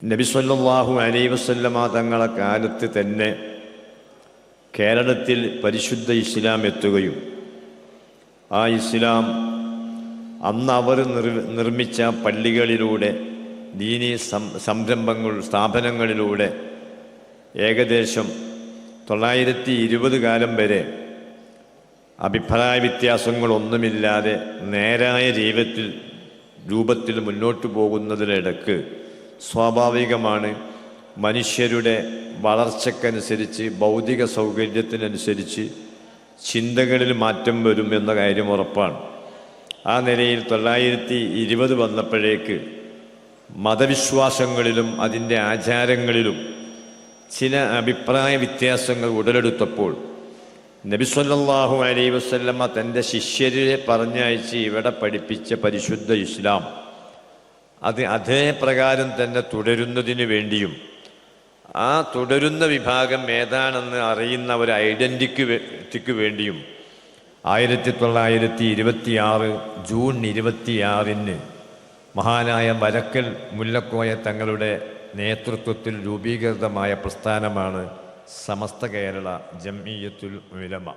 നബി സല്ലല്ലാഹു അലൈഹി വസല്ലമ തങ്ങളെ കാലത്ത് തന്നെ കേരളത്തിൽ പരിശുദ്ധ ഇസ്ലാം എത്തുകയും ആ ഇസ്ലാം അന്ന് അവർ നിർമ്മിച്ച പള്ളികളിലൂടെ ദീനീ സംരംഭങ്ങൾ സ്ഥാപനങ്ങളിലൂടെ ഏകദേശം 920 കാലം വരെ അഭിപ്രായ വ്യത്യാസങ്ങളൊന്നുമില്ലാതെ നേരായ രൂപത്തിൽ മുന്നോട്ട് പോകുന്നതിനിടക്ക് സ്വാഭാവികമാണ് മനുഷ്യരുടെ വളർച്ചക്കനുസരിച്ച് ഭൗതിക സൗകര്യത്തിനനുസരിച്ച് ചിന്തകളിൽ മാറ്റം വരും എന്ന കാര്യം ഉറപ്പാണ്. ആ നിലയിൽ 920 വന്നപ്പോഴേക്ക് മതവിശ്വാസങ്ങളിലും അതിൻ്റെ ആചാരങ്ങളിലും ചില അഭിപ്രായ വ്യത്യാസങ്ങൾ ഉടലെടുത്തപ്പോൾ നബി സല്ലല്ലാഹു അലൈഹി വസല്ലമ തൻ്റെ ശിഷ്യരെ പറഞ്ഞയച്ച് ഇവിടെ പഠിപ്പിച്ച പരിശുദ്ധ ഇസ്ലാം അത് അതേ പ്രകാരം തന്നെ തുടരുന്നതിന് വേണ്ടിയും ആ തുടരുന്ന വിഭാഗം ഏതാണെന്ന് അറിയുന്ന ഒരു ഐഡൻറ്റിറ്റിക്ക് വേണ്ടിയും 1926 ജൂൺ 26 മഹാനായ വരക്കൽ മുല്ലക്കോയ തങ്ങളുടെ നേതൃത്വത്തിൽ രൂപീകൃതമായ പ്രസ്ഥാനമാണ് സമസ്ത കേരള ജംഇയ്യത്തുൽ ഉലമ.